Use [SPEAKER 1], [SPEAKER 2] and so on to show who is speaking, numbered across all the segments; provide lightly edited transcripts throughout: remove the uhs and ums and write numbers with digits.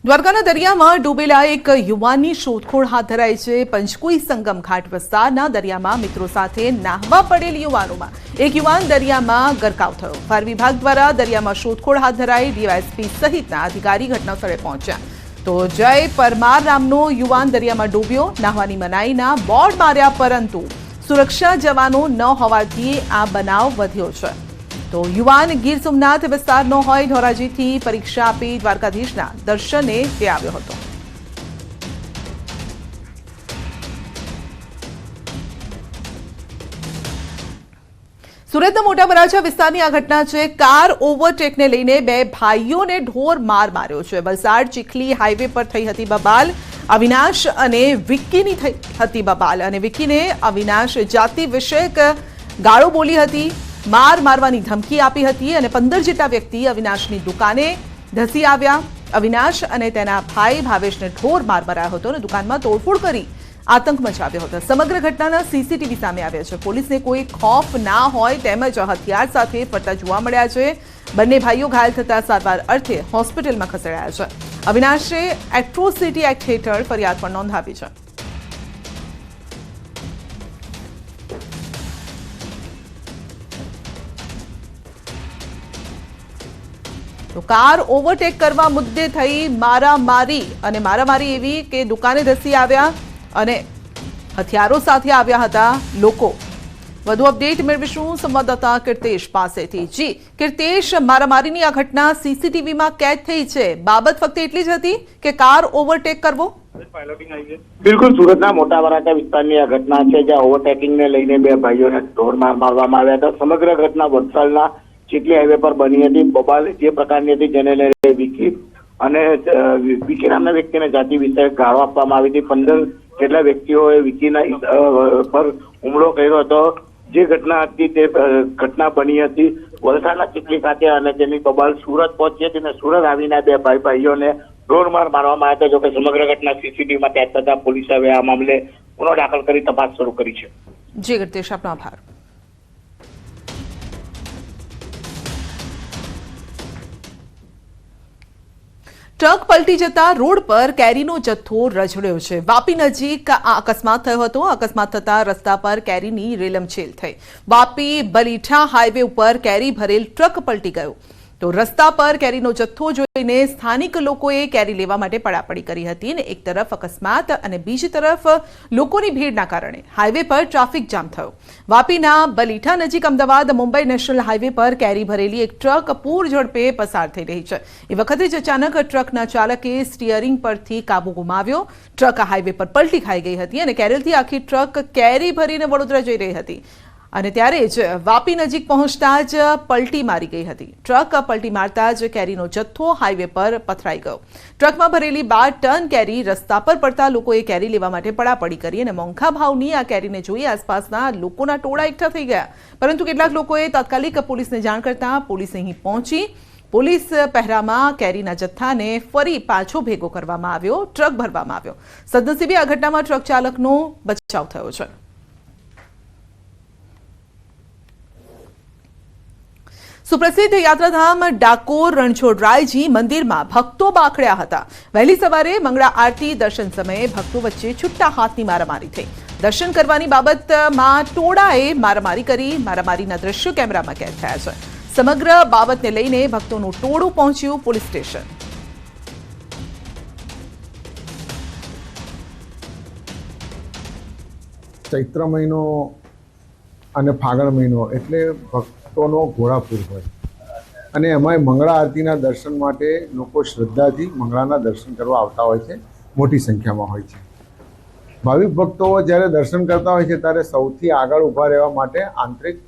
[SPEAKER 1] દ્વારકાના દરિયામાં ડૂબેલા એક યુવાનની શોધખોળ હાથ ધરાઈ છે। પંચકુઈ સંગમ ઘાટ વિસ્તારના દરિયામાં મિત્રો સાથે નાહવા પડેલ યુવાનોમાં એક યુવાન દરિયામાં ગરકાવ થયો। ફાયર વિભાગ દ્વારા દરિયામાં શોધખોળ હાથ ધરાઈ ડીવાયએસપી સહિતના અધિકારી ઘટનાસ્થળે પહોંચ્યા તો જય પરમાર નામનો યુવાન દરિયામાં ડૂબ્યો। નાહવાની મનાઈના બોર્ડ માર્યા પરંતુ સુરક્ષા જવાનો ન હોવાથી આ બનાવ વધ્યો છે। તો યુવાન ગીર સોમનાથ વિસ્તારનો હોય ધોરાજીથી પરીક્ષા આપી દ્વારકાધીશના દર્શને તે આવ્યો હતો। સુરતના મોટા વરાછા વિસ્તારની આ ઘટના છે। કાર ઓવરટેકને લઈને બે ભાઈઓને ઢોર માર માર્યો છે। વલસાડ ચીખલી હાઈવે પર થઈ હતી બબાલ। અવિનાશ અને વિક્કીની થઈ હતી બબાલ અને વિક્કીને અવિનાશ જાતિ વિષયક ગાળો બોલી હતી, માર મારવાની ધમકી આપી હતી અને 15 જેટલા વ્યક્તિ અવિનાશની દુકાને ધસી આવ્યા। અવિનાશ અને તેના ભાઈ ભાવેશને ઢોર માર મરાયો હતો અને દુકાનમાં તોડફોડ કરી આતંક મચાવ્યો હતો। સમગ્ર ઘટનાના સીસીટીવી સામે આવ્યા છે। પોલીસને કોઈ ખોફ ના હોય તેમજ હથિયાર સાથે ફરતા જોવા મળ્યા છે। બંને ભાઈઓ ઘાયલ થતા સારવાર અર્થે હોસ્પિટલમાં ખસેડાયા છે। અવિનાશે એટ્રોસિટી એક્ટ હેઠળ ફરિયાદ પણ નોંધાવી છે। તો કાર ઓવરટેક કરવા મુદ્દે થઈ મારામારી એવી કે દુકાને ધસી આવ્યા અને હથિયારો સાથે આવ્યા હતા લોકો। વધુ અપડેટ મેળવીશું સંવાદદાતા કીર્તેશ પાસેથી। જી કીર્તેશ, મારામારીની આ ઘટના સીસીટીવીમાં કેદ થઈ છે। બાબત ફક્ત એટલી જ હતી કે કાર ઓવરટેક કરવો?
[SPEAKER 2] બિલકુલ, સુરતના મોટા વરાછા વિસ્તારની આ ઘટના છે જ્યાં ઓવરટેકિંગને લઈને બે ભાઈઓને ઢોર માર મારવામાં આવ્યા હતા। સમગ્ર ઘટના વલસાડના ચીખલી હાઈવે પર બની હતી। બબાલ જે પ્રકારની હતી જેને લઈને વિકી નામના વ્યક્તિને જાતિ વિષયક ગાળો આપવામાં આવી હતી। 15 જેટલા વ્યક્તિઓએ વિકીના પર હુમલો કર્યો હતો। જે ઘટના હતી તે ઘટના બની હતી વલસાડના ચીખલી ખાતે અને તેની બબાલ સુરત પહોંચી હતી અને સુરત આવીને બે ભાઈઓને ઢોર માર મારવામાં આવ્યા હતા। જોકે સમગ્ર ઘટના સીસીટીવીમાં કેદ થતા પોલીસે હવે આ મામલે ગુનો દાખલ કરી તપાસ શરૂ કરી છે।
[SPEAKER 1] જી કીર્તેશ, આપનો આભાર। ટ્રક પલટી જતા રોડ પર કેરીનો જથ્થો રઝળ્યો છે। વાપી નજીક આ અકસ્માત થયો હતો। અકસ્માત થતા રસ્તા પર કેરીની રેલમછેલ થઈ। વાપી બલીઠા હાઈવે ઉપર કેરી ભરેલ ટ્રક પલટી ગયો તો રસ્તા પર કેરીનો જથ્થો જોઈને સ્થાનિક લોકોએ કેરી લેવા માટે પડાપડી કરી હતી અને એક તરફ અકસ્માત અને બીજી તરફ લોકોની ભીડના કારણે હાઈવે પર ટ્રાફિક જામ થયો। વાપીના બલીઠા નજીક અમદાવાદ મુંબઈ નેશનલ હાઈવે પર કેરી ભરેલી એક ટ્રક પૂર ઝડપે પસાર થઈ રહી છે। એ વખતે જ અચાનક ટ્રકના ચાલકે સ્ટીયરિંગ પરથી કાબુ ગુમાવ્યો। ટ્રક હાઈવે પર પલટી ખાઈ ગઈ હતી અને કેરેલથી આખી ટ્રક કેરી ભરીને વડોદરા જઈ રહી હતી અને ત્યારે જ વાપી નજીક પહોંચતા જ પલટી મારી ગઈ હતી। ટ્રક પલટી મારતા જ કેરીનો જથ્થો હાઈવે પર પથરાઈ ગયો। ટ્રકમાં ભરેલી 12 ટન કેરી રસ્તા પર પડતા લોકોએ કેરી લેવા માટે પડાપડી કરી અને મોંઘા ભાવની આ કેરીને જોઈ આસપાસના લોકોના ટોળા એકઠા થઈ ગયા, પરંતુ કેટલાક લોકોએ તાત્કાલિક પોલીસને જાણ કરતા પોલીસ અહીં પહોંચી પોલીસ પહેરામાં કેરીના જથ્થાને ફરી પાછો ભેગો કરવામાં આવ્યો, ટ્રક ભરવામાં આવ્યો। સદનસીબે આ ઘટનામાં ટ્રક ચાલકનો બચાવ થયો છે। સુપ્રસિદ્ધ યાત્રાધામ ડાકોર રણછોડરાયજી મંદિરમાં ભક્તો બાખડ્યા હતા। વહેલી સવારે મંગળા આરતી દર્શન સમયે ભક્તો વચ્ચે છૂટા હાથની મારામારી થઈ। દર્શન કરવાની બાબતમાં ટોળાએ મારામારી કરી। મારામારીના દ્રશ્યો કેમેરામાં કેદ થયા છે। સમગ્ર બાબતને લઈને ભક્તોનું ટોળું પહોંચ્યું પોલીસ સ્ટેશન।
[SPEAKER 3] ચૈત્ર મહિનો અને ફાગણ મહિનો એટલે ભક્તોનો ઘોડાપુર હોય અને એમાંય મંગળા આરતીના દર્શન માટે લોકો શ્રદ્ધાથી મંગળાના દર્શન કરવા આવતા હોય છે, મોટી સંખ્યામાં હોય છે। ભાવિક ભક્તો જ્યારે દર્શન કરતા હોય છે ત્યારે સૌથી આગળ ઊભા રહેવા માટે આંતરિક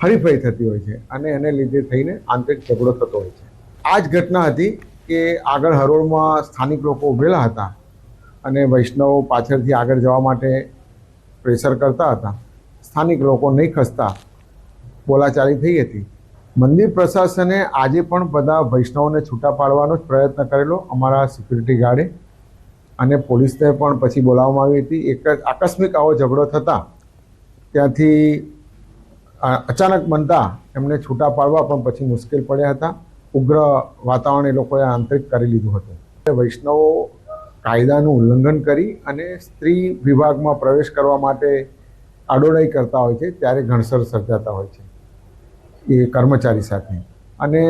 [SPEAKER 3] હરીફાઈ થતી હોય છે અને એને લીધે થઈને આંતરિક ઝઘડો થતો હોય છે। આ જ ઘટના હતી કે આગળ હરોળમાં સ્થાનિક લોકો ઊભેલા હતા અને વૈષ્ણવ પાછળથી આગળ જવા માટે પ્રેશર કરતા હતા। સ્થાનિક લોકો નહીં ખસતા બોલાચાલી થઈ હતી। મંદિર પ્રશાસને આજે પણ બધા વૈષ્ણવોને છૂટા પાડવાનો જ પ્રયત્ન કરેલો અમારા સિક્યુરિટી ગાર્ડે અને પોલીસને પણ પછી બોલાવવામાં આવી હતી। એક આકસ્મિક આવો ઝઘડો થતાં ત્યાંથી અચાનક બનતા એમને છૂટા પાડવા પણ પછી મુશ્કેલ પડ્યા હતા। ઉગ્ર વાતાવરણ એ લોકોએ આંતરિક કરી લીધું હતું। વૈષ્ણવો કાયદાનું ઉલ્લંઘન કરી અને સ્ત્રી વિભાગમાં પ્રવેશ કરવા માટે આડોડાઈ કરતા હોય છે ત્યારે ઘણસર સર્જાતા હોય છે એ કર્મચારી સાથે, અને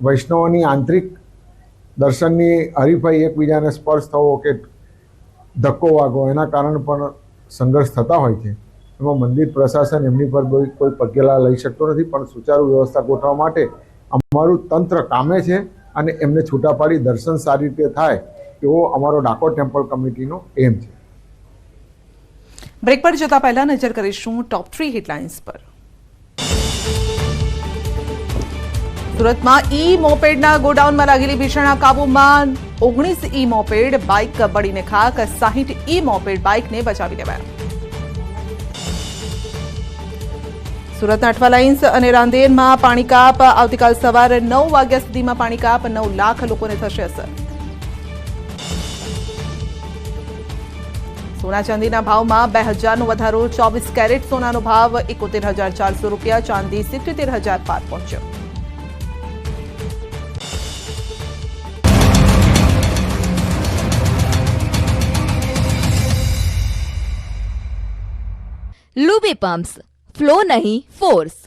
[SPEAKER 3] વૈષ્ણવોની આંતરિક દર્શનની હરીફાઈ એકબીજાને સ્પર્શ થવો કે ધક્કો વાગવો એના કારણે પણ સંઘર્ષ થતા હોય છે. એમાં મંદિર પ્રશાસન એમની પર કોઈ પગલાં લઈ શકતો નથી, પણ સુચારુ વ્યવસ્થા ગોઠવવા માટે અમારું તંત્ર કામે છે અને એમને છૂટા પાડી દર્શન સારી રીતે થાય એવો અમારો ડાકોર ટેમ્પલ કમિટીનો એમ છે.
[SPEAKER 1] બ્રેક પર જતા પહેલા નજર કરીશું ટોપ 3 હેડલાઇન્સ પર. સુરતમાં ઈ મોપેડના ગોડાઉનમાં લાગેલી ભીષણ આગ કાબૂમાં. 19 ઈ મોપેડ બાઇક બળીને ખાક. 60 ઈ મોપેડ બાઇકને બચાવી લેવાયા. સુરતના અઠવા લાઇન્સ અને રાંદેરમાં પાણી કાપ. આવતીકાલ સવારે 9 વાગ્યા સુધીમાં પાણી કાપ. 9 લાખ લોકોને થશે અસર. સોના ચાંદીના ભાવમાં 2000નો વધારો. 24 કેરેટ સોનાનો ભાવ 71,400 રૂપિયા. ચાંદી 77,000 પાર પહોંચ્યો.
[SPEAKER 4] लुबी पंप्स, फ्लो नहीं फोर्स.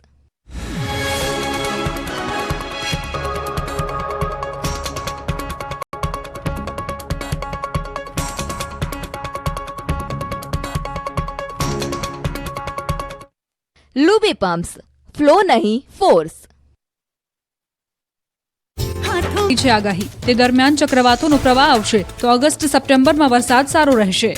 [SPEAKER 4] लुबी पंप्स, फ्लो नहीं फोर्स.
[SPEAKER 5] છે આગાહી. તે દરમિયાન ચક્રવાતોનો પ્રવાહ આવશે તો ઓગસ્ટ સપ્ટેમ્બરમાં વરસાદ સારો રહેશે.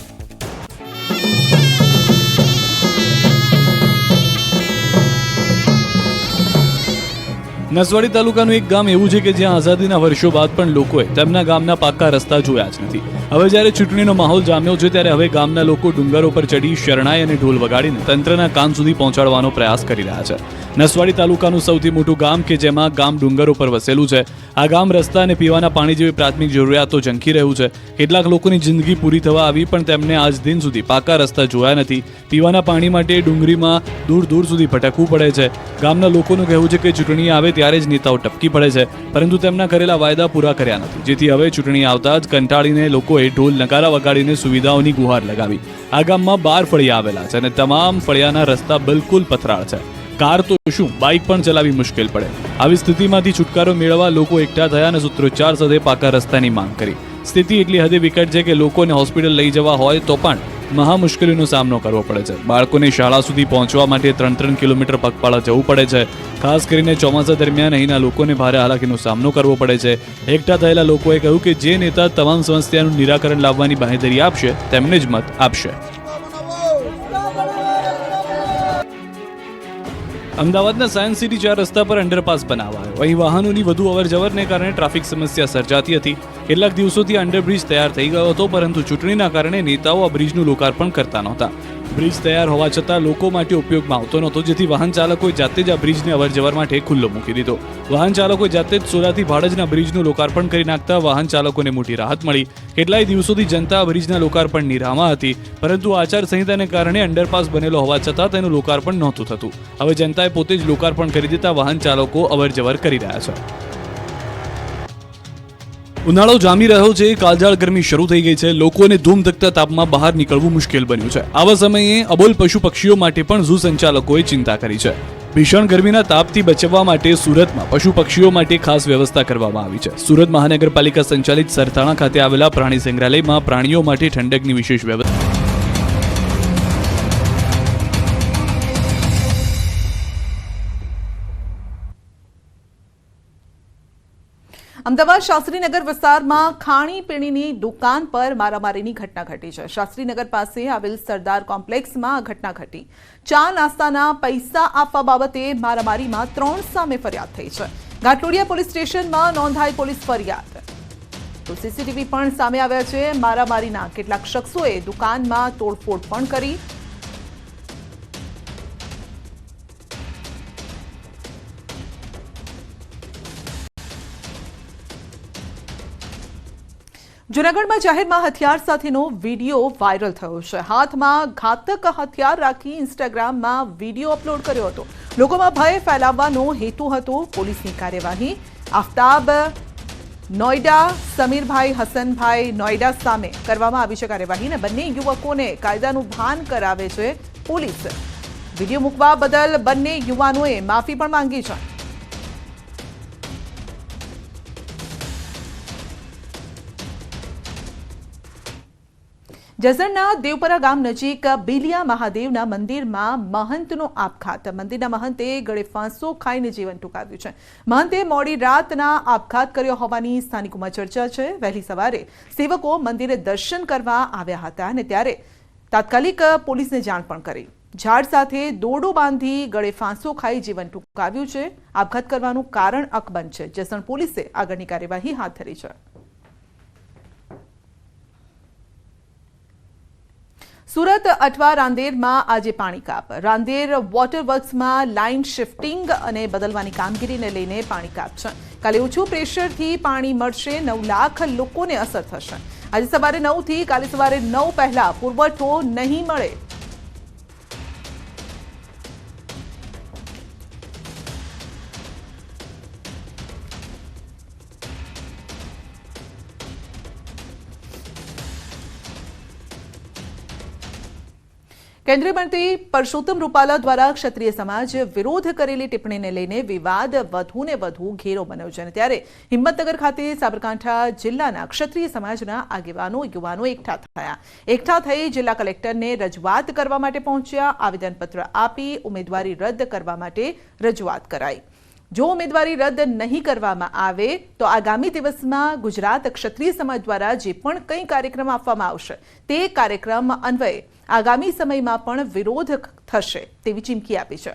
[SPEAKER 6] નસવાડી તાલુકાનું એક ગામ એવું છે કે જ્યાં આઝાદીના વર્ષો બાદ પણ લોકોએ તેમના ગામના પાકા રસ્તા જોયા જ નથી. હવે જ્યારે ચૂંટણીનો માહોલ જામ્યો છે ત્યારે હવે ગામના લોકો ડુંગરો પર ચડી શરણાઈ અને ઢોલ વગાડીને તંત્રના કાન સુધી પહોંચાડવાનો પ્રયાસ કરી રહ્યા છે. નસવાડી તાલુકાનું સૌથી મોટું ગામ કે જેમાં ગામ ડુંગરો પર વસેલું છે. આ ગામ રસ્તા અને પીવાના પાણી જેવી પ્રાથમિક જરૂરિયાતો ઝંખી રહ્યું છે. કેટલાક લોકોની જિંદગી પૂરી થવા આવી પણ તેમને આજ દિન સુધી પાકા રસ્તા જોયા નથી. પીવાના પાણી માટે ડુંગરીમાં દૂર દૂર સુધી ભટકવું પડે છે. ગામના લોકોનું કહેવું છે કે ચૂંટણી આવે ત્યારે જ નેતાઓ ટપકી પડે છે, પરંતુ તેમના કરેલા વાયદા પૂરા કર્યા નથી, જેથી હવે ચૂંટણી આવતા જ કંટાળીને લોકોએ ઢોલ નગારા વગાડીને સુવિધાઓની ગુહાર લગાવી. આ ગામમાં 12 ફળિયા આવેલા છે અને તમામ ફળિયાના રસ્તા બિલકુલ પથરાળ છે. કાર તો શું, બાઇક પણ ચલાવી મુશ્કેલ પડે. આવી સ્થિતિમાંથી છુટકારો મેળવવા લોકો એકઠા થયા અને સૂત્રોચ્ચાર સાથે પાકા રસ્તાની માંગ કરી. સ્થિતિ એટલી હદે વિકટ છે કે લોકોને હોસ્પિટલ લઈ જવા હોય તો પણ મહા મુશ્કેલીનો સામનો કરવો પડે છે. બાળકોને શાળા સુધી પહોંચવા માટે 3-3 કિલોમીટર પગપાળા જવું પડે છે. ખાસ કરીને ચોમાસા દરમિયાન અહીંના લોકોને ભારે હાલાકીનો સામનો કરવો પડે છે. એકઠા થયેલા લોકોએ કહ્યું કે જે નેતા તમામ સમસ્યાનું નિરાકરણ લાવવાની બાંહેધરી આપશે તેમને જ મત આપશે. અમદાવાદના સાયન્સ સિટી 4 રસ્તા પર અંડરપાસ બનાવાયો. અહીં વાહનોની વધુ અવરજવરને કારણે ટ્રાફિક સમસ્યા સર્જાતી હતી. કેટલાક દિવસોથી અંડરબ્રિજ તૈયાર થઈ ગયો હતો, પરંતુ ચૂંટણીના કારણે નેતાઓ આ બ્રિજનું લોકાર્પણ કરતા નહોતા. બ્રિજ તૈયાર હોવા છતાં લોકો માટે ઉપયોગમાં આવતો નહોતો, જેથી વાહન ચાલકોએ જાતે જ આ બ્રિજને અવરજવર માટે ખુલ્લો મૂકી દીધો. વાહન ચાલકોએ જાતે જ સોલાથી ભાડજના બ્રિજનું લોકાર્પણ કરી નાખતા વાહન ચાલકોને મોટી રાહત મળી. કેટલાય દિવસોથી જનતા બ્રિજના લોકાર્પણની રાહમાં હતી, પરંતુ આચારસંહિતાને કારણે અંડરપાસ બનેલો હોવા છતાં તેનું લોકાર્પણ નહોતું થતું. હવે જનતાએ પોતે જ લોકાર્પણ કરી દેતા વાહન ચાલકો અવરજવર કરી રહ્યા છે. ઉનાળો જામી રહ્યો છે. કાળઝાળ ગરમી શરૂ થઈ ગઈ છે. લોકોને ધૂમધકતા તાપમાં બહાર નીકળવું મુશ્કેલ બન્યું છે. આવા સમયે અબોલ પશુ પક્ષીઓ માટે પણ ઝૂ સંચાલકોએ ચિંતા કરી છે. ભીષણ ગરમીના તાપથી બચવા માટે સુરતમાં પશુ પક્ષીઓ માટે ખાસ વ્યવસ્થા કરવામાં આવી છે. સુરત મહાનગરપાલિકા સંચાલિત સરથાણા ખાતે આવેલા પ્રાણી સંગ્રહાલયમાં પ્રાણીઓ માટે ઠંડકની વિશેષ વ્યવસ્થા.
[SPEAKER 1] અમદાવાદ શાસ્ત્રીનગર વિસ્તારમાં ખાણીપીણીની દુકાન પર મારામારીની ઘટના ઘટી છે. શાસ્ત્રીનગર પાસે આવેલ સરદાર કોમ્પ્લેક્સમાં આ ઘટના ઘટી. ચા નાસ્તાના પૈસા આપવા બાબતે મારામારીમાં 3 સામે ફરિયાદ થઈ છે. ઘાટલોડિયા પોલીસ સ્ટેશનમાં નોંધાઈ પોલીસ ફરિયાદ. તો સીસીટીવી પણ સામે આવ્યા છે. મારામારીના કેટલાક શખ્સોએ દુકાનમાં તોડફોડ પણ કરી. જૂનાગઢમાં જાહેરમાં હથિયાર સાથેનો વિડીયો વાયરલ થયો છે. હાથમાં ઘાતક હથિયાર રાખી ઇન્સ્ટાગ્રામમાં વિડીયો અપલોડ કર્યો હતો. લોકોમાં ભય ફેલાવવાનો હેતુ હતો. પોલીસની કાર્યવાહી. આફતાબ નોઈડા સમીરભાઈ હસનભાઈ નોઈડા સામે કરવામાં આવી છે કાર્યવાહી અને બંને યુવકોને કાયદાનું ભાન કરાવે છે પોલીસ. વિડીયો મૂકવા બદલ બંને યુવાનોએ માફી પણ માંગી છે. જસદણના દેવપરા ગામ નજીક બિલિયા મહાદેવના મંદિરમાં મહંતનો આપઘાત. મંદિરના મહંતે ગળે ફાંસો ખાઈને જીવન ટૂંકાવ્યું છે. મહંતે મોડી રાતના આપઘાત કર્યો હોવાની સ્થાનિકોમાં ચર્ચા છે. વહેલી સવારે સેવકો મંદિરે દર્શન કરવા આવ્યા હતા અને ત્યારે તાત્કાલિક પોલીસને જાણ પણ કરી. ઝાડ સાથે દોરડો બાંધી ગળે ફાંસો ખાઈ જીવન ટૂંકાવ્યું છે. આપઘાત કરવાનું કારણ અકબંધ છે. જસદણ પોલીસે આગળની કાર્યવાહી હાથ ધરી છે. સુરત અઠવા રાંદેરમાં આજે પાણી કાપ. રાંદેર વોટર વર્ક્સમાં લાઇન શિફ્ટિંગ અને બદલવાની કામગીરીને લઈને પાણી કાપ છે. કાલે ઓછું પ્રેશરથી પાણી મળશે. 9 લાખ લોકોને અસર થશે. આજે સવારે 9 થી કાલે સવારે 9 પહેલા પુરવઠો નહીં મળે. કેન્દ્રીય મંત્રી પરસોત્તમ રૂપાલા દ્વારા ક્ષત્રિય સમાજ વિરોધ કરેલી ટિપ્પણીને લઈને વિવાદ વધુને વધુ ઘેરો બન્યો છે. ત્યારે હિંમતનગર ખાતે સાબરકાંઠા જિલ્લાના ક્ષત્રિય સમાજના આગેવાનો યુવાનો એકઠા થઈ જિલ્લા કલેક્ટરને રજૂઆત કરવા માટે પહોંચ્યા. આવેદનપત્ર આપી ઉમેદવારી રદ કરવા માટે રજૂઆત કરાઈ. જો ઉમેદવારી રદ નહીં કરવામાં આવે તો આગામી દિવસમાં ગુજરાત ક્ષત્રિય સમાજ દ્વારા જે પણ કંઈ કાર્યક્રમ આપવામાં આવશે તે કાર્યક્રમ અન્વયે આગામી સમયમાં પણ વિરોધ થશે તેવી ચીમકી આપી છે.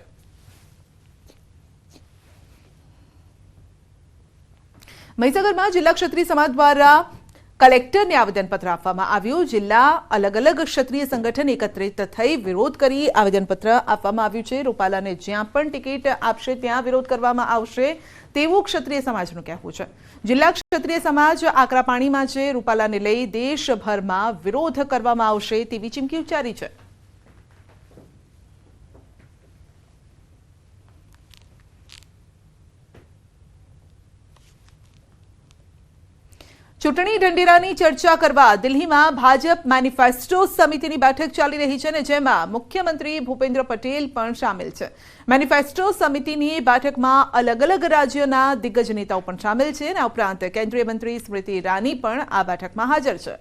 [SPEAKER 1] મહીસાગરમાં જિલ્લા ક્ષત્રિય સમાજ દ્વારા કલેક્ટરને આવેદનપત્ર આપવામાં આવ્યું. જિલ્લા અલગ અલગ ક્ષત્રિય સંગઠન એકત્રિત થઈ વિરોધ કરી આવેદનપત્ર આપવામાં આવ્યું છે. રૂપાલાને જ્યાં પણ ટિકિટ આપશે ત્યાં વિરોધ કરવામાં આવશે તેવું ક્ષત્રિય સમાજનું કહેવું છે. જિલ્લા ક્ષત્રિય સમાજ આકરા પાણીમાં છે. રૂપાલાને લઈ દેશભરમાં વિરોધ કરવામાં આવશે તેવી ચીમકી ઉચ્ચારી છે. ચૂંટણી ઢંઢેરાની ચર્ચા કરવા દિલ્હીમાં ભાજપ મેનિફેસ્ટો સમિતિની બેઠક ચાલી રહી છે અને જેમાં મુખ્યમંત્રી ભૂપેન્દ્ર પટેલ પણ સામેલ છે. મેનિફેસ્ટો સમિતિની બેઠકમાં અલગ અલગ રાજ્યોના દિગ્ગજ નેતાઓ પણ સામેલ છે અને ઉપરાંત કેન્દ્રીય મંત્રી સ્મૃતિ ઈરાની પણ આ બેઠકમાં હાજર છે.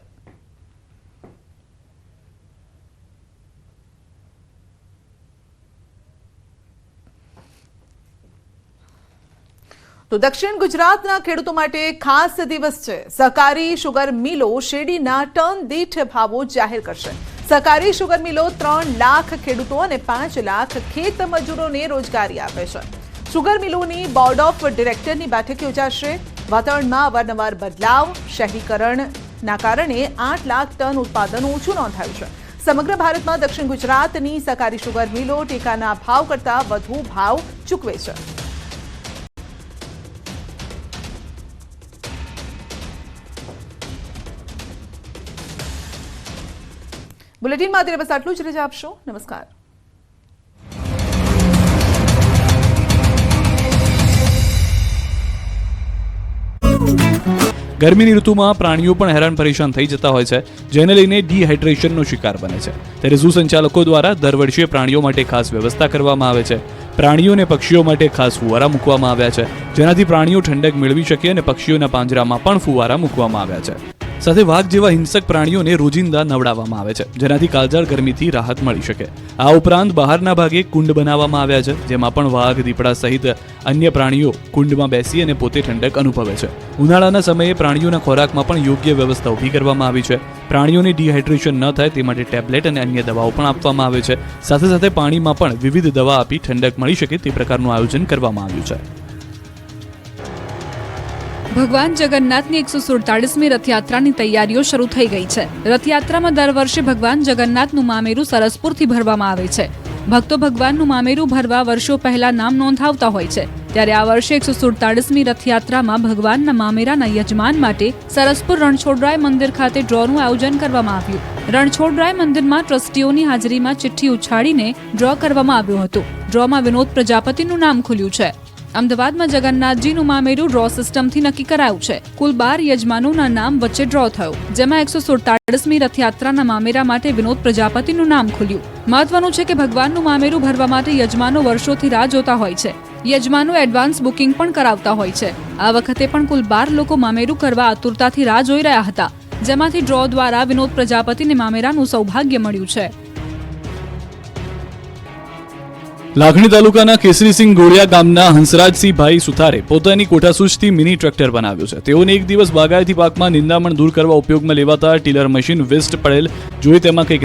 [SPEAKER 1] તો દક્ષિણ ગુજરાતના ખેડૂતો માટે ખાસ દિવસ છે. સહકારી શુગર મિલો શેરડીના ટન દીઠ ભાવો જાહેર કરશે. સહકારી શુગર મિલો 3 લાખ ખેડૂતો અને 5 લાખ ખેત મજૂરોને રોજગારી આપે છે. શુગર મિલોની બોર્ડ ઓફ ડિરેક્ટરની બેઠક યોજાશે. વાતાવરણમાં અવારનવાર બદલાવ, શહેરીકરણના કારણે 8 લાખ ટન ઉત્પાદન ઓછું નોંધાયું છે. સમગ્ર ભારતમાં દક્ષિણ ગુજરાતની સહકારી શુગર મિલો ટેકાના ભાવ કરતાં વધુ ભાવ ચૂકવે છે. બુલેટિનમાં અત્યારે બસ આટલું જ. રજા આપશો. નમસ્કાર.
[SPEAKER 6] ગરમીની ઋતુમાં પ્રાણીઓ પણ હેરાન પરેશાન થઈ જતા હોય છે, જેને લઈને ડિહાઇડ્રેશનનો શિકાર બને છે. ત્યારે ઝૂ સંચાલકો દ્વારા દર વર્ષે પ્રાણીઓ માટે ખાસ વ્યવસ્થા કરવામાં આવે છે. પ્રાણીઓ અને પક્ષીઓ માટે ખાસ ફુવારા મૂકવામાં આવ્યા છે, જેનાથી પ્રાણીઓ ઠંડક મેળવી શકે અને પક્ષીઓના પાંજરામાં પણ ફુવારા મૂકવામાં આવ્યા છે. સાથે વાઘ જેવા હિંસક પ્રાણીઓને રોજિંદા નવડાવવામાં આવે છે, જેનાથી કાળઝાળ ગરમીથી રાહત મળી શકે. આ ઉપરાંત બહારના ભાગે કુંડ બનાવવામાં આવ્યા છે, જેમાં પણ વાઘ, દીપડા સહિત અન્ય પ્રાણીઓ કુંડમાં બેસી અને પોતે ઠંડક અનુભવે છે. ઉનાળાના સમયે પ્રાણીઓના ખોરાકમાં પણ યોગ્ય વ્યવસ્થા ઊભી કરવામાં આવી છે. પ્રાણીઓને ડિહાઇડ્રેશન ન થાય તે માટે ટેબ્લેટ અને અન્ય દવાઓ પણ આપવામાં આવે છે. સાથે સાથે પાણીમાં પણ વિવિધ દવા આપી ઠંડક મળી શકે તે પ્રકારનું આયોજન કરવામાં આવ્યું છે.
[SPEAKER 5] ભગવાન જગન્નાથની 147મી રથયાત્રાની તૈયારીઓ શરૂ થઈ ગઈ છે. રથયાત્રામાં દર વર્ષે ભગવાન જગન્નાથનું મામેરું સરસપુરથી ભરવામાં આવે છે. ભક્તો ભગવાનનું મામેરું ભરવા વર્ષો પહેલા નામ નોંધાવતા હોય છે. ત્યારે આ વર્ષે 147મી રથયાત્રામાં ભગવાનના મામેરાના યજમાન માટે સરસપુર રણછોડરાય મંદિર ખાતે ડ્રોનું આયોજન કરવામાં આવ્યું. રણછોડરાય મંદિરમાં ટ્રસ્ટીઓની હાજરીમાં ચિઠ્ઠી ઉછાળીને ડ્રો કરવામાં આવ્યું હતું. ડ્રોમાં વિનોદ પ્રજાપતિનું નામ ખુલ્યું છે. અમદાવાદમાં જગન્નાથજીનું મામેરું ડ્રો સિસ્ટમથી નક્કી કરાયું છે. કુલ 12 યજમાનોના નામ વચ્ચે ડ્રો થયો, જેમાં 147મી રથયાત્રાના મામેરા માટે વિનોદ પ્રજાપતિનું નામ ખુલ્યું. મહત્વનું છે કે ભગવાનનું મામેરું ભરવા માટે યજમાનો વર્ષોથી રાહ જોતા હોય છે. યજમાનો એડવાન્સ બુકિંગ પણ કરાવતા હોય છે. આ વખતે પણ કુલ 12 લોકો મામેરું કરવા આતુરતાથી રાહ જોઈ રહ્યા હતા, જેમાંથી ડ્રો દ્વારા વિનોદ પ્રજાપતિને મામેરાનું સૌભાગ્ય મળ્યું છે.
[SPEAKER 6] લાખણી તાલુકાના કેસરીસિંહ ગોળિયા ગામના હંસરાજસિંહભાઈ સુથારે પોતાની કોઠાસૂઝથી મિની ટ્રેક્ટર બનાવ્યું છે. તેઓને એક દિવસ બાગાયતી પાકમાં નિંદામણ દૂર કરવા ઉપયોગમાં લેવાતા ટીલર મશીન વેસ્ટ પડેલ જોઈ તેમાં કંઈક